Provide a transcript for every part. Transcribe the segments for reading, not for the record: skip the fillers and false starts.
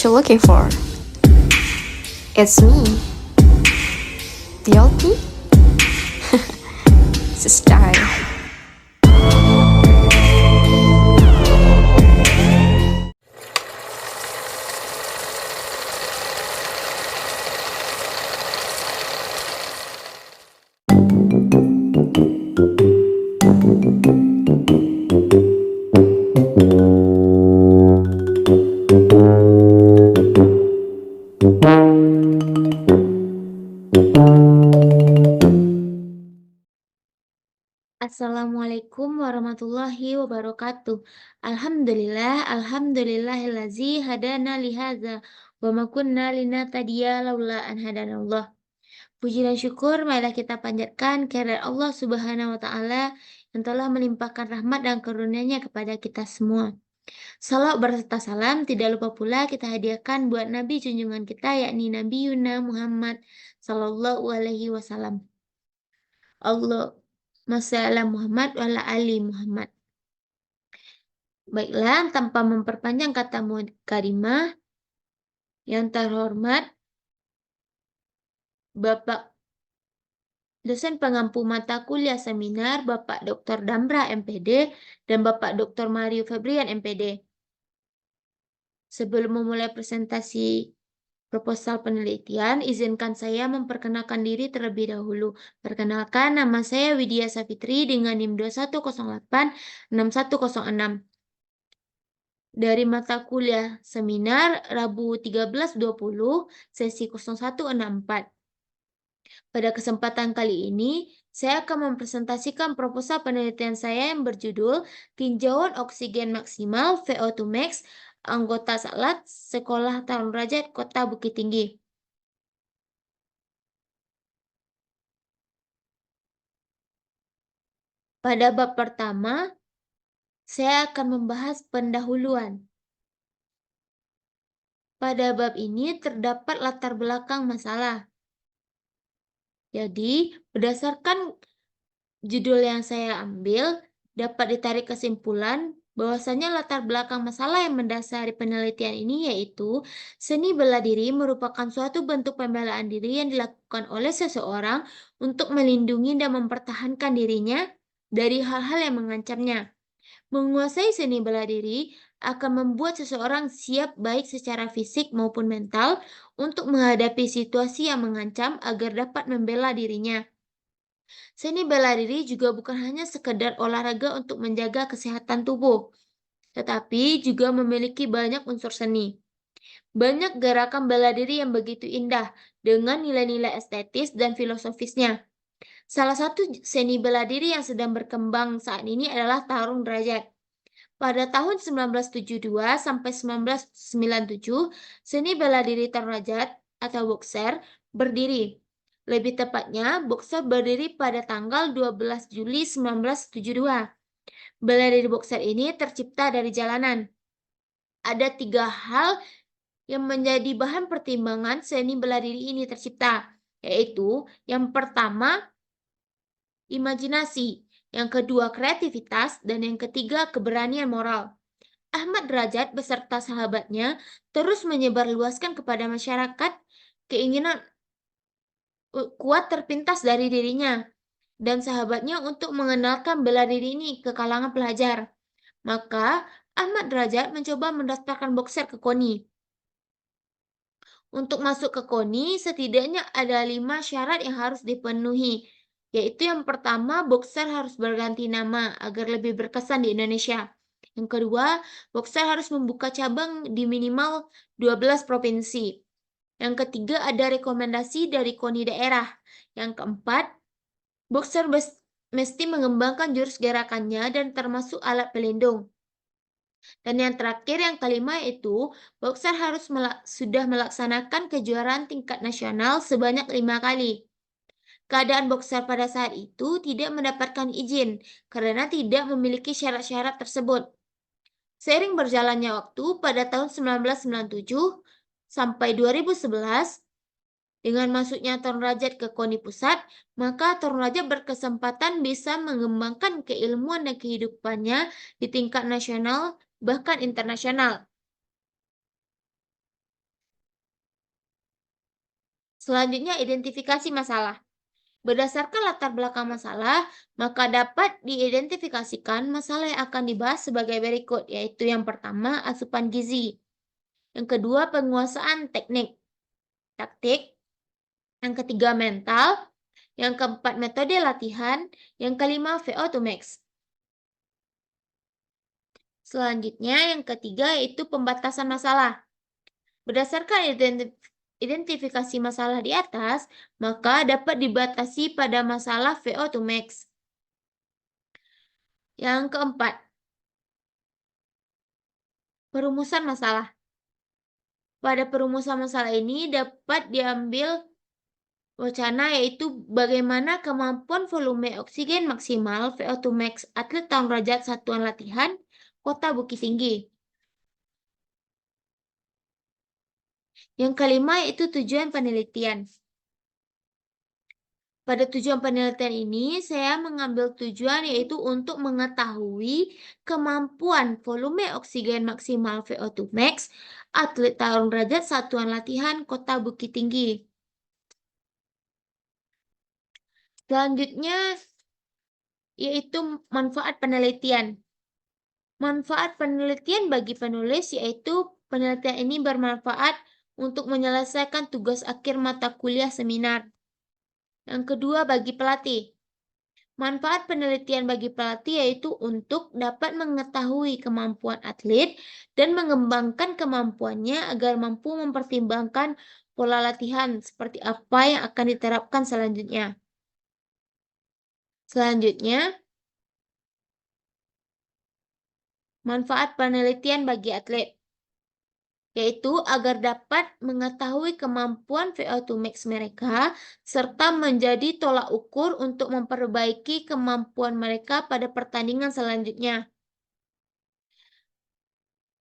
what you're looking for. It's me, the old me. It's a style. Assalamualaikum warahmatullahi wabarakatuh. Alhamdulillahillazi hadana lihadza wa ma kunna linahtadiya laula an hadanallah. Puji dan syukur marilah kita panjatkan kehadirat Allah Subhanahu wa taala yang telah melimpahkan rahmat dan karunia-Nya kepada kita semua. Salawat berserta salam tidak lupa pula kita hadiahkan buat Nabi junjungan kita yakni Nabi Yuna Muhammad sallallahu alaihi wasallam. Allahumma shalli ala Muhammad wa ala ali Muhammad. Baiklah, tanpa memperpanjang kata karimah, yang terhormat Bapak dosen pengampu mata kuliah seminar Bapak Dr. Damra MPD dan Bapak Dr. Mario Febrian MPD. Sebelum memulai presentasi proposal penelitian, izinkan saya memperkenalkan diri terlebih dahulu. Perkenalkan, nama saya Widya Safitri dengan NIM 21086106. Dari mata kuliah seminar Rabu 13.20 sesi 0164. Pada kesempatan kali ini, saya akan mempresentasikan proposal penelitian saya yang berjudul Tinjauan Oksigen Maksimal VO2 Max Anggota Salat Sekolah Tarun Derajat Kota Bukit Tinggi. Pada bab pertama, saya akan membahas pendahuluan. Pada bab ini terdapat latar belakang masalah. Jadi, berdasarkan judul yang saya ambil, dapat ditarik kesimpulan bahwasanya latar belakang masalah yang mendasari penelitian ini yaitu seni bela diri merupakan suatu bentuk pembelaan diri yang dilakukan oleh seseorang untuk melindungi dan mempertahankan dirinya dari hal-hal yang mengancamnya. Menguasai seni bela diri akan membuat seseorang siap baik secara fisik maupun mental untuk menghadapi situasi yang mengancam agar dapat membela dirinya. Seni bela diri juga bukan hanya sekedar olahraga untuk menjaga kesehatan tubuh, tetapi juga memiliki banyak unsur seni. Banyak gerakan bela diri yang begitu indah dengan nilai-nilai estetis dan filosofisnya. Salah satu seni bela diri yang sedang berkembang saat ini adalah tarung derajat. Pada tahun 1972 sampai 1997, seni bela diri tarung derajat atau boxer berdiri. Lebih tepatnya, boxer berdiri pada tanggal 12 Juli 1972. Bela diri boxer ini tercipta dari jalanan. Ada 3 hal yang menjadi bahan pertimbangan seni bela diri ini tercipta, yaitu yang pertama, imajinasi, yang kedua kreativitas, dan yang ketiga keberanian moral. Ahmad Derajat beserta sahabatnya terus menyebarluaskan kepada masyarakat keinginan kuat terpintas dari dirinya dan sahabatnya untuk mengenalkan bela diri ini ke kalangan pelajar. Maka Ahmad Derajat mencoba mendaftarkan boxer ke KONI. Untuk masuk ke KONI, setidaknya ada 5 syarat yang harus dipenuhi, yaitu yang pertama, boxer harus berganti nama agar lebih berkesan di Indonesia. Yang kedua, boxer harus membuka cabang di minimal 12 provinsi. Yang ketiga, ada rekomendasi dari KONI daerah. Yang keempat, boxer mesti mengembangkan jurus gerakannya dan termasuk alat pelindung. Dan yang terakhir, yang kelima yaitu boxer harus sudah melaksanakan kejuaraan tingkat nasional sebanyak 5 kali. Keadaan boxer pada saat itu tidak mendapatkan izin karena tidak memiliki syarat-syarat tersebut. Seiring berjalannya waktu pada tahun 1997 sampai 2011, dengan masuknya Tarung Derajat ke KONI Pusat, maka Tarung Derajat berkesempatan bisa mengembangkan keilmuan dan kehidupannya di tingkat nasional bahkan internasional. Selanjutnya, identifikasi masalah. Berdasarkan latar belakang masalah, maka dapat diidentifikasikan masalah yang akan dibahas sebagai berikut, yaitu yang pertama, asupan gizi. Yang kedua, penguasaan taktik. Yang ketiga, mental. Yang keempat, metode latihan. Yang kelima, VO2 max. Selanjutnya, yang ketiga yaitu pembatasan masalah. Berdasarkan identifikasi masalah di atas, maka dapat dibatasi pada masalah VO2 max. Yang keempat, perumusan masalah. Pada perumusan masalah ini dapat diambil wacana yaitu bagaimana kemampuan volume oksigen maksimal VO2 max atlet tahun derajat satuan latihan Kota Bukit Tinggi. Yang kelima yaitu tujuan penelitian. Pada tujuan penelitian ini, saya mengambil tujuan yaitu untuk mengetahui kemampuan volume oksigen maksimal VO2 max atlet tahun derajat satuan latihan Kota Bukit Tinggi. Selanjutnya, yaitu manfaat penelitian. Manfaat penelitian bagi penulis yaitu penelitian ini bermanfaat untuk menyelesaikan tugas akhir mata kuliah seminar. Yang kedua, bagi pelatih. Manfaat penelitian bagi pelatih yaitu untuk dapat mengetahui kemampuan atlet dan mengembangkan kemampuannya agar mampu mempertimbangkan pola latihan seperti apa yang akan diterapkan selanjutnya. Selanjutnya, manfaat penelitian bagi atlet, yaitu agar dapat mengetahui kemampuan VO2 max mereka serta menjadi tolak ukur untuk memperbaiki kemampuan mereka pada pertandingan selanjutnya.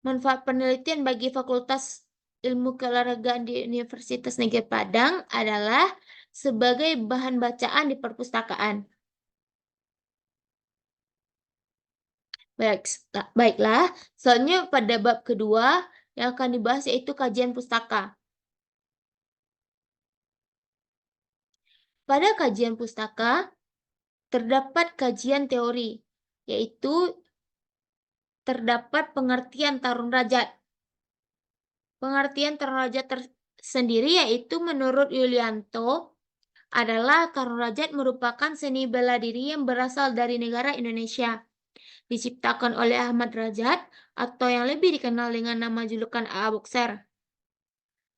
Manfaat penelitian bagi Fakultas Ilmu Keolahragaan di Universitas Negeri Padang adalah sebagai bahan bacaan di perpustakaan. Baiklah, selanjutnya pada bab kedua yang akan dibahas yaitu kajian pustaka. Pada kajian pustaka, terdapat kajian teori, yaitu terdapat pengertian tarung derajat. Pengertian tarung derajat tersendiri yaitu menurut Yulianto adalah tarung derajat merupakan seni bela diri yang berasal dari negara Indonesia. Diciptakan oleh Ahmad Derajat atau yang lebih dikenal dengan nama julukan AA Boxer.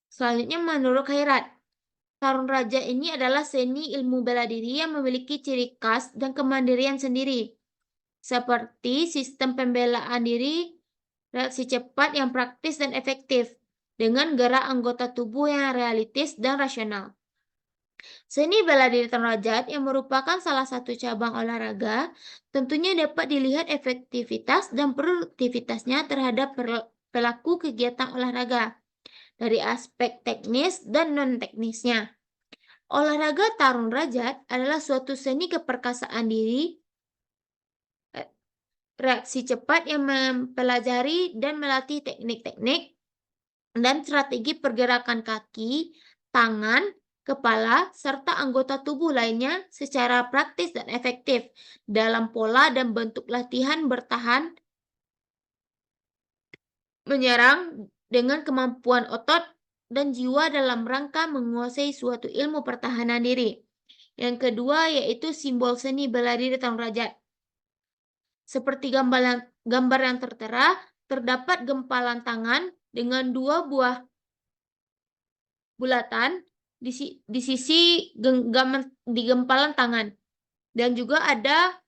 Selanjutnya menurut Khairat, tarung derajat ini adalah seni ilmu bela diri yang memiliki ciri khas dan kemandirian sendiri, seperti sistem pembelaan diri, reaksi cepat yang praktis dan efektif, dengan gerak anggota tubuh yang realistis dan rasional. Seni bela diri tarung derajat yang merupakan salah satu cabang olahraga tentunya dapat dilihat efektivitas dan produktivitasnya terhadap pelaku kegiatan olahraga dari aspek teknis dan non-teknisnya. Olahraga tarung derajat adalah suatu seni keperkasaan diri, reaksi cepat yang mempelajari dan melatih teknik-teknik dan strategi pergerakan kaki, tangan, kepala, serta anggota tubuh lainnya secara praktis dan efektif dalam pola dan bentuk latihan bertahan, menyerang dengan kemampuan otot dan jiwa dalam rangka menguasai suatu ilmu pertahanan diri. Yang kedua yaitu simbol seni bela diri tarung derajat. Seperti gambar yang tertera, terdapat gempalan tangan dengan dua buah bulatan di sisi di gempalan tangan, dan juga ada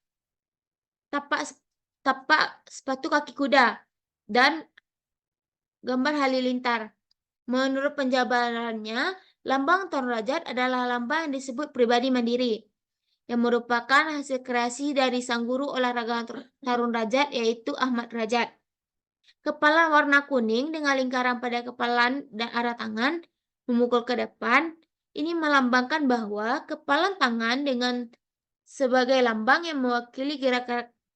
tapak sepatu kaki kuda dan gambar halilintar. Menurut penjabarannya, lambang tarung derajat adalah lambang yang disebut pribadi mandiri, yang merupakan hasil kreasi dari sang guru olahraga tarung derajat yaitu Ahmad Derajat. Kepala warna kuning dengan lingkaran pada kepala dan arah tangan memukul ke depan. Ini melambangkan bahwa kepalan tangan dengan sebagai lambang yang mewakili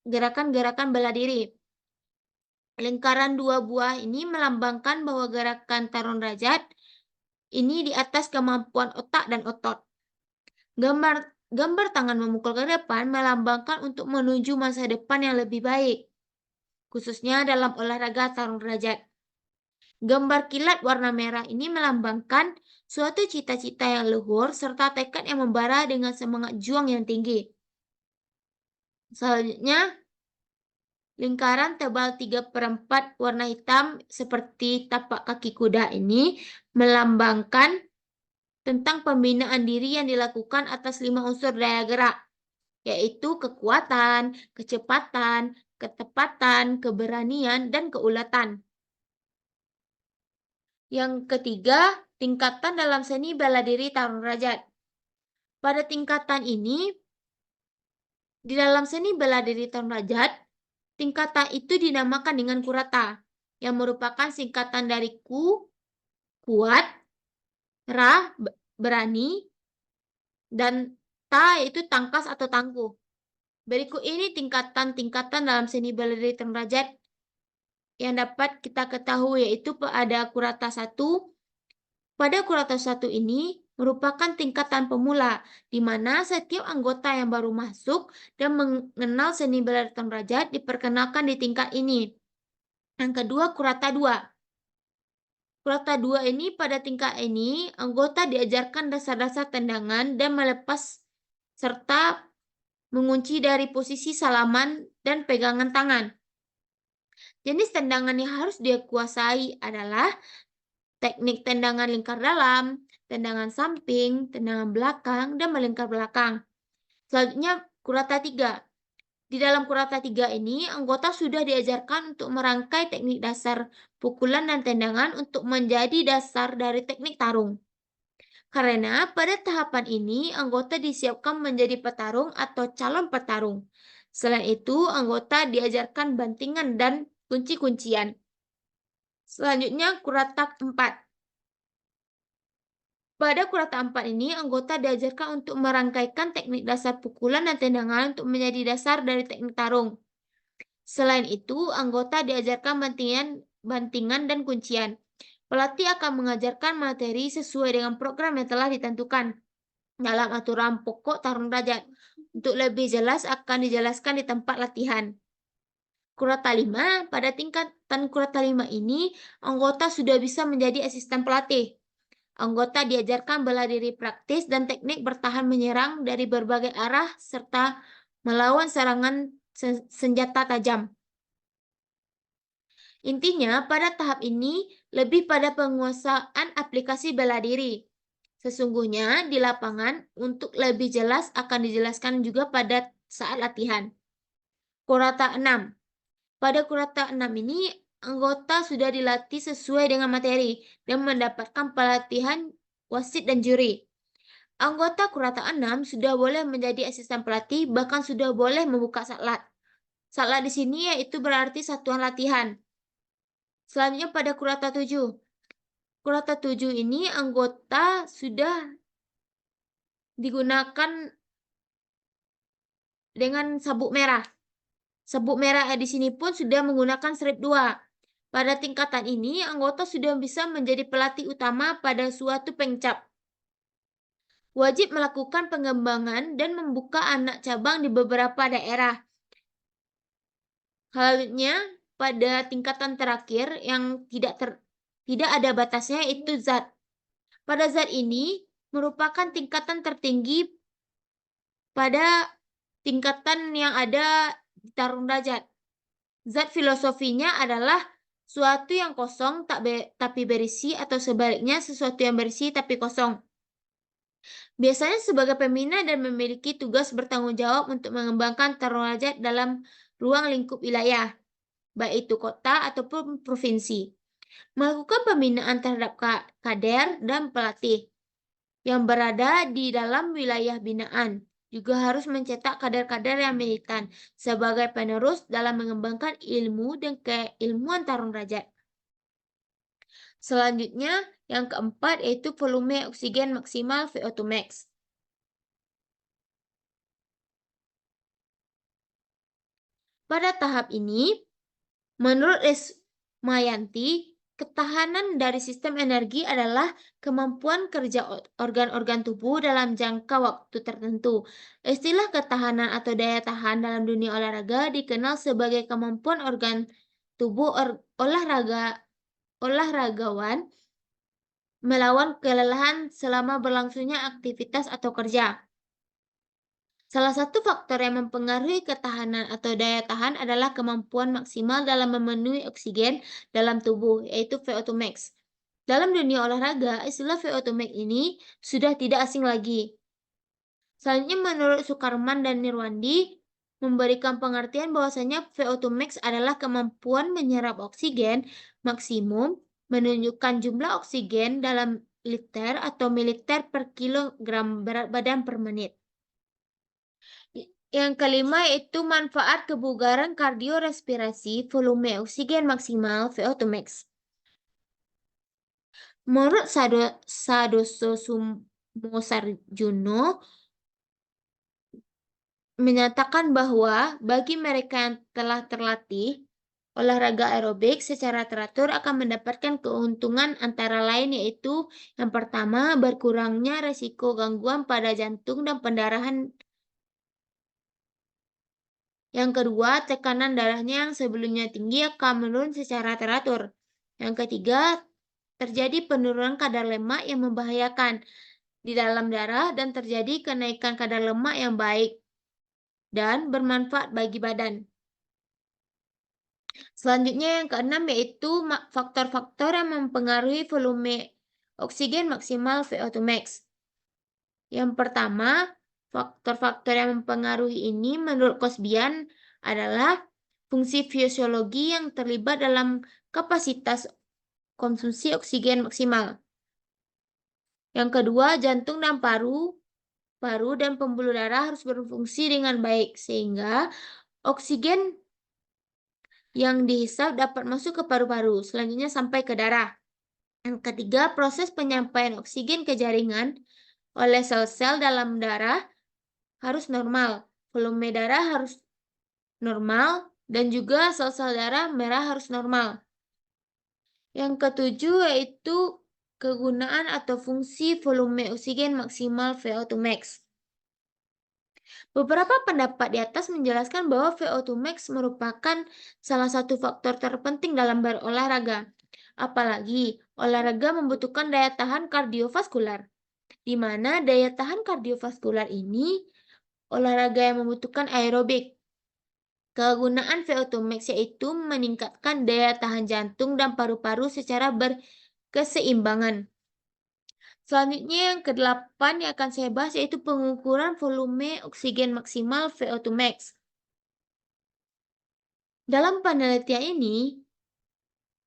gerakan-gerakan bela diri. Lingkaran dua buah ini melambangkan bahwa gerakan tarung derajat ini di atas kemampuan otak dan otot. Gambar tangan memukul ke depan melambangkan untuk menuju masa depan yang lebih baik, khususnya dalam olahraga tarung derajat. Gambar kilat warna merah ini melambangkan suatu cita-cita yang luhur serta tekad yang membara dengan semangat juang yang tinggi. Selanjutnya, lingkaran tebal 3/4 warna hitam seperti tapak kaki kuda ini melambangkan tentang pembinaan diri yang dilakukan atas 5 unsur daya gerak, yaitu kekuatan, kecepatan, ketepatan, keberanian, dan keulatan. Yang ketiga, tingkatan dalam seni bela diri tarung derajat. Pada tingkatan ini, di dalam seni bela diri tarung derajat, tingkatan itu dinamakan dengan kurata, yang merupakan singkatan dari ku, kuat, ra, berani, dan ta yaitu tangkas atau tangguh. Berikut ini tingkatan-tingkatan dalam seni bela diri tarung derajat yang dapat kita ketahui, yaitu ada kurata 1. Pada kurata 1 ini merupakan tingkatan pemula, di mana setiap anggota yang baru masuk dan mengenal seni bela diri tarung derajat diperkenalkan di tingkat ini. Yang kedua, kurata 2. Kurata 2 ini pada tingkat ini, anggota diajarkan dasar-dasar tendangan dan melepas serta mengunci dari posisi salaman dan pegangan tangan. Jenis tendangan yang harus dia kuasai adalah teknik tendangan lingkar dalam, tendangan samping, tendangan belakang, dan melingkar belakang. Selanjutnya, kurata 3. Di dalam kurata 3 ini, anggota sudah diajarkan untuk merangkai teknik dasar pukulan dan tendangan untuk menjadi dasar dari teknik tarung. Karena pada tahapan ini, anggota disiapkan menjadi petarung atau calon petarung. Selain itu, anggota diajarkan bantingan dan kunci-kuncian. Selanjutnya, kurata 4. Pada kurata 4 ini, anggota diajarkan untuk merangkaikan teknik dasar pukulan dan tendangan untuk menjadi dasar dari teknik tarung. Selain itu, anggota diajarkan bantingan dan kuncian. Pelatih akan mengajarkan materi sesuai dengan program yang telah ditentukan dalam aturan pokok tarung derajat. Untuk lebih jelas akan dijelaskan di tempat latihan. Kurata 5, pada tingkatan kurata 5 ini, anggota sudah bisa menjadi asisten pelatih. Anggota diajarkan bela diri praktis dan teknik bertahan menyerang dari berbagai arah serta melawan serangan senjata tajam. Intinya, pada tahap ini lebih pada penguasaan aplikasi bela diri. Sesungguhnya di lapangan untuk lebih jelas akan dijelaskan juga pada saat latihan. Kurata 6. Pada kurata 6 ini, anggota sudah dilatih sesuai dengan materi dan mendapatkan pelatihan wasit dan juri. Anggota kurata 6 sudah boleh menjadi asisten pelatih, bahkan sudah boleh membuka saklat. Saklat di sini yaitu berarti satuan latihan. Selanjutnya pada kurata 7. Kurata 7 ini anggota sudah digunakan dengan sabuk merah. Sabuk merah di sini pun sudah menggunakan strip 2. Pada tingkatan ini, anggota sudah bisa menjadi pelatih utama pada suatu pengcap. Wajib melakukan pengembangan dan membuka anak cabang di beberapa daerah. Halnya pada tingkatan terakhir yang tidak ada batasnya itu zat. Pada zat ini merupakan tingkatan tertinggi pada tingkatan yang ada di tarung derajat. Zat filosofinya adalah suatu yang kosong tapi berisi atau sebaliknya sesuatu yang berisi tapi kosong. Biasanya sebagai pembina dan memiliki tugas bertanggung jawab untuk mengembangkan tarung derajat dalam ruang lingkup wilayah, baik itu kota ataupun provinsi. Melakukan pembinaan terhadap kader dan pelatih yang berada di dalam wilayah binaan. Juga harus mencetak kader-kader yang militan sebagai penerus dalam mengembangkan ilmu dan keilmuan tarung derajat. Selanjutnya, yang keempat yaitu volume oksigen maksimal VO2 max. Pada tahap ini, menurut Resmayanti, Ketahanan dari sistem energi adalah kemampuan kerja organ-organ tubuh dalam jangka waktu tertentu. Istilah ketahanan atau daya tahan dalam dunia olahraga dikenal sebagai kemampuan organ tubuh olahragawan melawan kelelahan selama berlangsungnya aktivitas atau kerja. Salah satu faktor yang mempengaruhi ketahanan atau daya tahan adalah kemampuan maksimal dalam memenuhi oksigen dalam tubuh, yaitu VO2 max. Dalam dunia olahraga, istilah VO2 max ini sudah tidak asing lagi. Selanjutnya, menurut Sukarman dan Nirwandi, memberikan pengertian bahwasanya VO2 max adalah kemampuan menyerap oksigen maksimum menunjukkan jumlah oksigen dalam liter atau mililiter per kilogram berat badan per menit. Yang kelima yaitu manfaat kebugaran kardiorespirasi volume oksigen maksimal VO2 max. Menurut Sadoso Sarjono menyatakan bahwa bagi mereka yang telah terlatih, olahraga aerobik secara teratur akan mendapatkan keuntungan antara lain yaitu yang pertama, berkurangnya resiko gangguan pada jantung dan pendarahan. Yang kedua, tekanan darahnya yang sebelumnya tinggi akan menurun secara teratur. Yang ketiga, terjadi penurunan kadar lemak yang membahayakan di dalam darah dan terjadi kenaikan kadar lemak yang baik dan bermanfaat bagi badan. Selanjutnya yang keenam yaitu faktor-faktor yang mempengaruhi volume oksigen maksimal VO2 max. Yang pertama, faktor-faktor yang mempengaruhi ini menurut Kosbian adalah fungsi fisiologi yang terlibat dalam kapasitas konsumsi oksigen maksimal. Yang kedua, jantung dan paru dan pembuluh darah harus berfungsi dengan baik sehingga oksigen yang dihisap dapat masuk ke paru-paru, selanjutnya sampai ke darah. Yang ketiga, proses penyampaian oksigen ke jaringan oleh sel-sel dalam darah harus normal, volume darah harus normal, dan juga sel-sel darah merah harus normal. Yang ketujuh yaitu kegunaan atau fungsi volume oksigen maksimal VO2 max. Beberapa pendapat di atas menjelaskan bahwa VO2 max merupakan salah satu faktor terpenting dalam berolahraga. Apalagi, olahraga membutuhkan daya tahan kardiovaskular, di mana daya tahan kardiovaskular ini olahraga yang membutuhkan aerobik. Kegunaan VO2 max yaitu meningkatkan daya tahan jantung dan paru-paru secara berkeseimbangan. Selanjutnya yang kedelapan yang akan saya bahas yaitu pengukuran volume oksigen maksimal VO2 max. Dalam penelitian ini,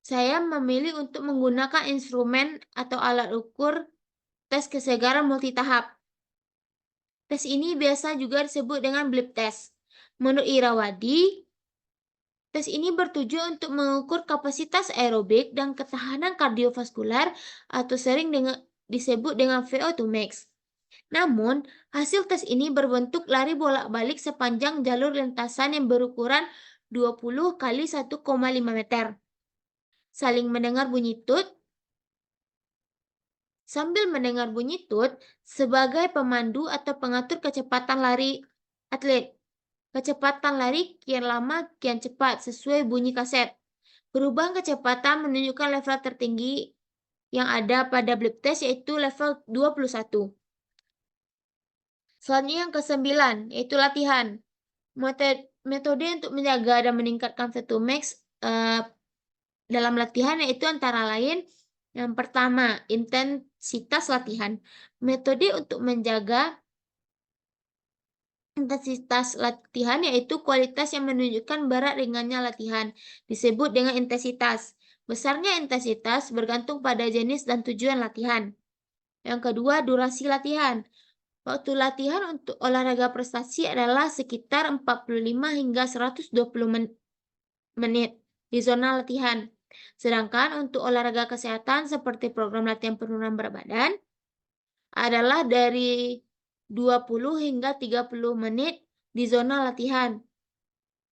saya memilih untuk menggunakan instrumen atau alat ukur tes kesegaran multitahap. Tes ini biasa juga disebut dengan blip test. Menurut Irawadi, tes ini bertujuan untuk mengukur kapasitas aerobik dan ketahanan kardiovaskular atau sering disebut dengan VO2 max. Namun, hasil tes ini berbentuk lari bolak-balik sepanjang jalur lintasan yang berukuran 20 kali 1,5 meter. Saling mendengar bunyi tut. Sambil mendengar bunyi tut sebagai pemandu atau pengatur kecepatan lari atlet. Kecepatan lari kian lama kian cepat sesuai bunyi kaset. Perubahan kecepatan menunjukkan level tertinggi yang ada pada blip test yaitu level 21. Selanjutnya yang ke-9 yaitu latihan. Metode untuk menjaga dan meningkatkan VO2 max dalam latihan yaitu antara lain yang pertama, intensitas latihan. Metode untuk menjaga intensitas latihan yaitu kualitas yang menunjukkan berat ringannya latihan, disebut dengan intensitas. Besarnya intensitas bergantung pada jenis dan tujuan latihan. Yang kedua, durasi latihan. Waktu latihan untuk olahraga prestasi adalah sekitar 45 hingga 120 menit di zona latihan. Sedangkan untuk olahraga kesehatan seperti program latihan penurunan berat badan adalah dari 20 hingga 30 menit di zona latihan.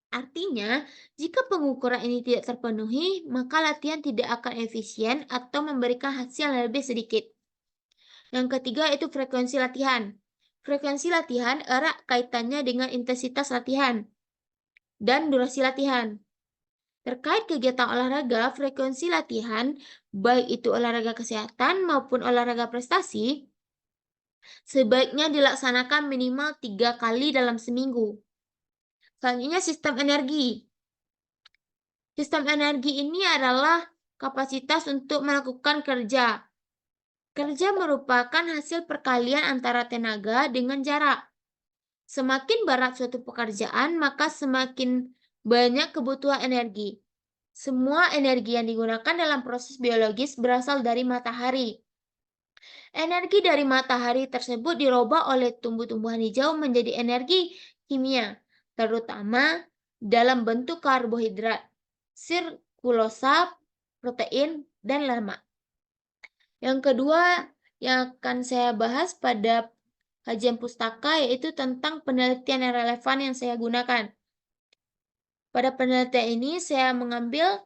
Artinya, jika pengukuran ini tidak terpenuhi, maka latihan tidak akan efisien atau memberikan hasil yang lebih sedikit. Yang ketiga itu frekuensi latihan. Frekuensi latihan erat kaitannya dengan intensitas latihan dan durasi latihan. Terkait kegiatan olahraga, frekuensi latihan, baik itu olahraga kesehatan maupun olahraga prestasi, sebaiknya dilaksanakan minimal 3 kali dalam seminggu. Selanjutnya sistem energi. Sistem energi ini adalah kapasitas untuk melakukan kerja. Kerja merupakan hasil perkalian antara tenaga dengan jarak. Semakin berat suatu pekerjaan, maka semakin banyak kebutuhan energi. Semua energi yang digunakan dalam proses biologis berasal dari matahari. Energi dari matahari tersebut dirubah oleh tumbuh-tumbuhan hijau menjadi energi kimia, terutama dalam bentuk karbohidrat, sirkulosa, protein, dan lemak. Yang kedua yang akan saya bahas pada kajian pustaka yaitu tentang penelitian yang relevan yang saya gunakan. Pada penelitian ini saya mengambil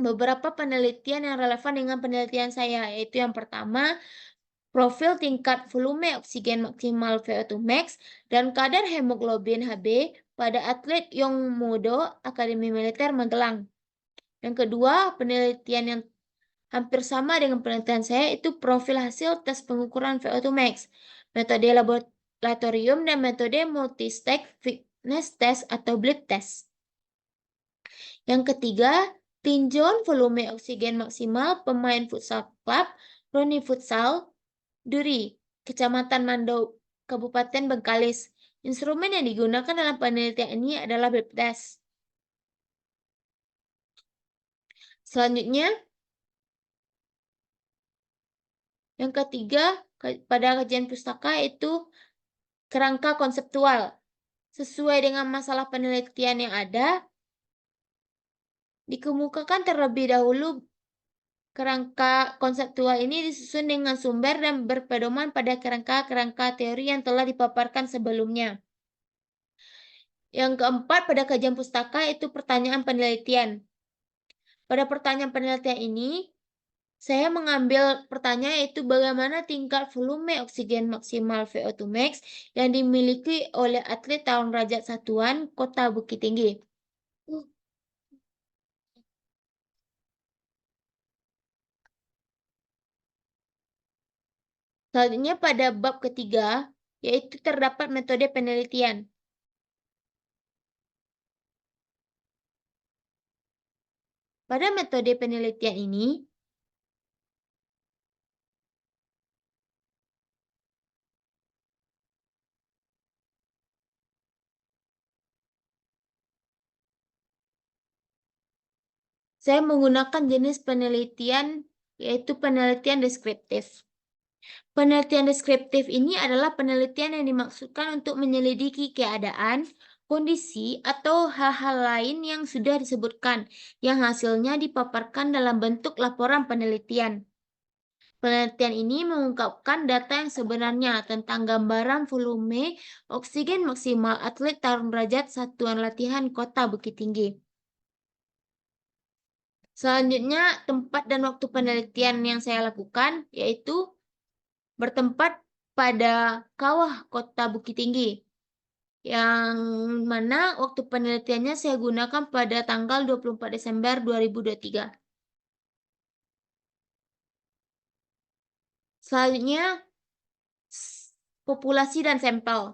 beberapa penelitian yang relevan dengan penelitian saya, yaitu yang pertama, profil tingkat volume oksigen maksimal VO2 max dan kadar hemoglobin Hb pada atlet Yongmodo Akademi Militer Magelang. Yang kedua, penelitian yang hampir sama dengan penelitian saya itu profil hasil tes pengukuran VO2 max, metode laboratorium dan metode multistage fitness test atau bleed test. Yang ketiga, tinjauan volume oksigen maksimal pemain futsal klub Roni Futsal Duri, Kecamatan Mandau, Kabupaten Bengkalis. Instrumen yang digunakan dalam penelitian ini adalah bleed test. Selanjutnya, yang ketiga, pada kajian pustaka itu kerangka konseptual. Sesuai dengan masalah penelitian yang ada, dikemukakan terlebih dahulu kerangka konseptual ini disusun dengan sumber dan berpedoman pada kerangka-kerangka teori yang telah dipaparkan sebelumnya. Yang keempat, pada kajian pustaka itu pertanyaan penelitian. Pada pertanyaan penelitian ini, saya mengambil pertanyaan yaitu bagaimana tingkat volume oksigen maksimal VO2 max yang dimiliki oleh atlet Tarung Derajat Satuan Kota Bukit Tinggi. Selanjutnya pada bab ketiga, yaitu terdapat metode penelitian. Pada metode penelitian ini, saya menggunakan jenis penelitian yaitu penelitian deskriptif. Penelitian deskriptif ini adalah penelitian yang dimaksudkan untuk menyelidiki keadaan, kondisi, atau hal-hal lain yang sudah disebutkan, yang hasilnya dipaparkan dalam bentuk laporan penelitian. Penelitian ini mengungkapkan data yang sebenarnya tentang gambaran volume oksigen maksimal atlet tarung derajat Satuan Latihan Kota Bukit Tinggi. Selanjutnya, tempat dan waktu penelitian yang saya lakukan yaitu bertempat pada Kawah Kota Bukit Tinggi, yang mana waktu penelitiannya saya gunakan pada tanggal 24 Desember 2023. Selanjutnya, populasi dan sampel,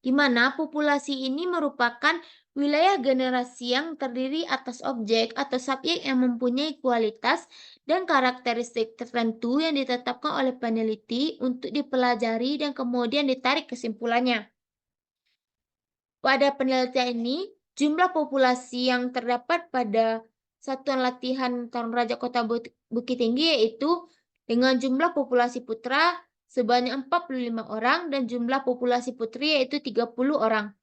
di mana populasi ini merupakan wilayah generasi yang terdiri atas objek atau subjek yang mempunyai kualitas dan karakteristik tertentu yang ditetapkan oleh peneliti untuk dipelajari dan kemudian ditarik kesimpulannya. Pada penelitian ini, jumlah populasi yang terdapat pada Satuan Latihan Tarung Derajat Kota Bukit Tinggi yaitu dengan jumlah populasi putra sebanyak 45 orang dan jumlah populasi putri yaitu 30 orang.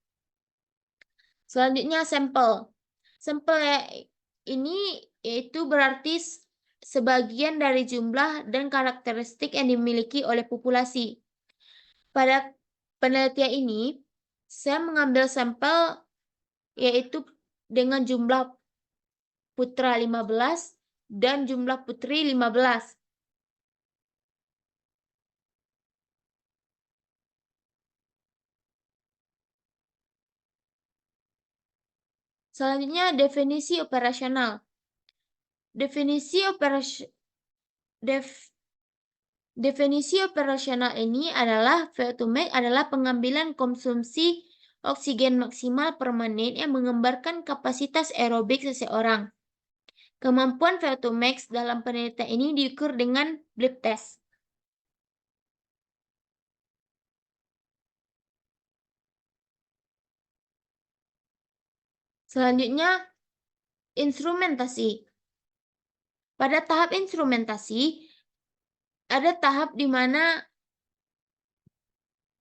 Selanjutnya sampel. Sampel ini yaitu berarti sebagian dari jumlah dan karakteristik yang dimiliki oleh populasi. Pada penelitian ini, Saya mengambil sampel yaitu dengan jumlah putra 15 dan jumlah putri 15. Selanjutnya definisi operasional. Definisi operasi def- Definisi operasional ini adalah VO2max adalah pengambilan konsumsi oksigen maksimal per menit yang menggambarkan kapasitas aerobik seseorang. Kemampuan VO2max dalam penelitian ini diukur dengan blip test. Selanjutnya, instrumentasi. Pada tahap instrumentasi, ada tahap di mana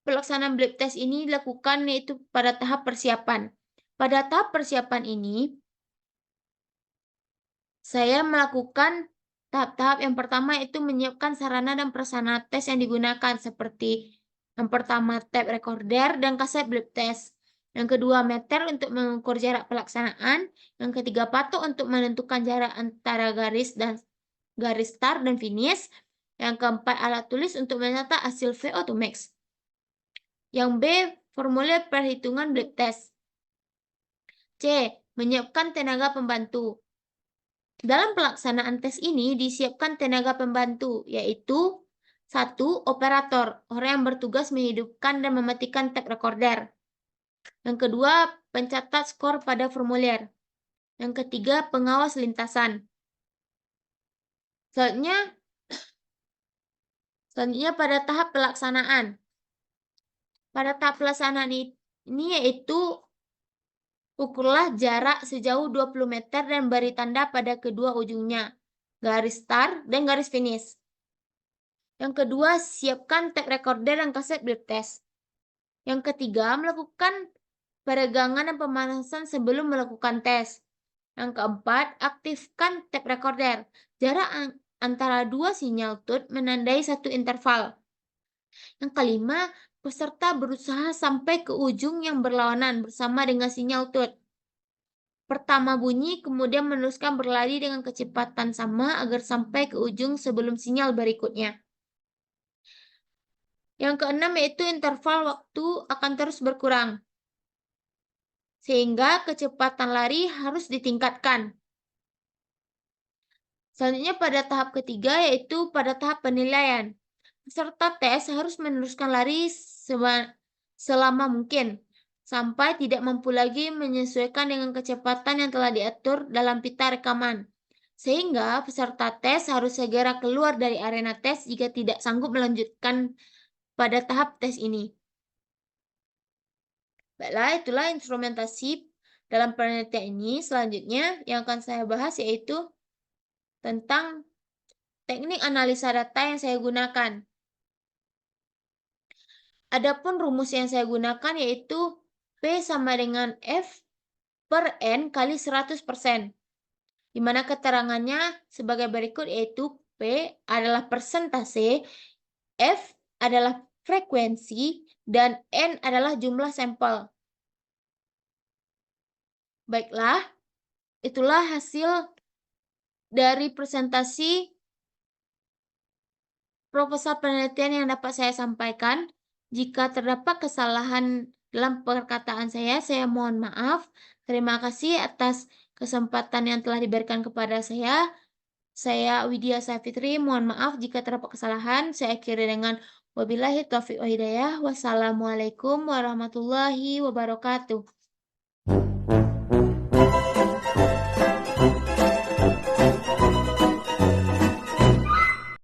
pelaksanaan blip test ini dilakukan yaitu pada tahap persiapan. Pada tahap persiapan ini, saya melakukan tahap-tahap yang pertama yaitu menyiapkan sarana dan prasarana tes yang digunakan seperti yang pertama tape recorder dan kaset blip test. Yang kedua meter untuk mengukur jarak pelaksanaan. Yang ketiga patok untuk menentukan jarak antara garis start dan finish. Yang keempat alat tulis untuk mencatat hasil VO2max. Yang B, formulir perhitungan blip test. C, menyiapkan tenaga pembantu. Dalam pelaksanaan tes ini disiapkan tenaga pembantu, yaitu 1. Operator, orang yang bertugas menghidupkan dan mematikan tape recorder. Yang kedua, pencatat skor pada formulir. Yang ketiga, pengawas lintasan. Selanjutnya pada tahap pelaksanaan. Pada tahap pelaksanaan ini yaitu ukurlah jarak sejauh 20 meter dan beri tanda pada kedua ujungnya, garis start dan garis finish. Yang kedua, siapkan tape recorder dan kaset blip test. Yang ketiga, melakukan peregangan dan pemanasan sebelum melakukan tes. Yang keempat, aktifkan tape recorder. Jarak antara dua sinyal tut menandai satu interval. Yang kelima, peserta berusaha sampai ke ujung yang berlawanan bersama dengan sinyal tut. Pertama bunyi, kemudian meneruskan berlari dengan kecepatan sama agar sampai ke ujung sebelum sinyal berikutnya. Yang keenam yaitu interval waktu akan terus berkurang, sehingga kecepatan lari harus ditingkatkan. Selanjutnya pada tahap ketiga yaitu pada tahap penilaian. Peserta tes harus meneruskan lari selama mungkin, sampai tidak mampu lagi menyesuaikan dengan kecepatan yang telah diatur dalam pita rekaman. Sehingga peserta tes harus segera keluar dari arena tes jika tidak sanggup melanjutkan pada tahap tes ini. Baiklah, itulah instrumentasi dalam penelitian ini. Selanjutnya yang akan saya bahas yaitu tentang teknik analisa data yang saya gunakan. Adapun rumus yang saya gunakan yaitu P sama dengan F per N kali 100%. Di mana keterangannya sebagai berikut yaitu P adalah persentase, F adalah frekuensi, dan N adalah jumlah sampel. Baiklah, itulah hasil dari presentasi proposal penelitian yang dapat saya sampaikan. Jika terdapat kesalahan dalam perkataan saya mohon maaf. Terima kasih atas kesempatan yang telah diberikan kepada saya. Saya Widya Safitri, mohon maaf jika terdapat kesalahan. Saya akhiri dengan wabillahi taufiq wa hidayah. Wassalamualaikum warahmatullahi wabarakatuh.